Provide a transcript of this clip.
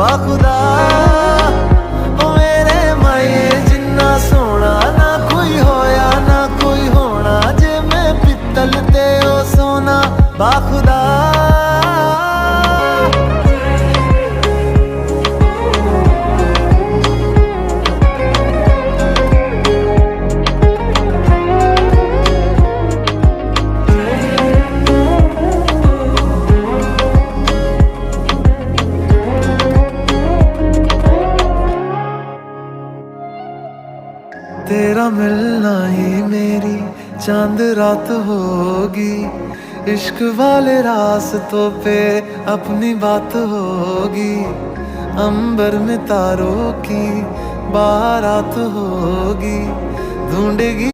बाखुदा ओ मेरे माए जिन्ना सोना ना कोई होया ना कोई होना जे मैं पित्तल ते ओ सोना बाखुदा। तेरा मिलना ही मेरी चांद रात होगी, इश्क वाले रास्तों पे अपनी बात होगी, अंबर में तारों की बारात होगी, ढूंढेगी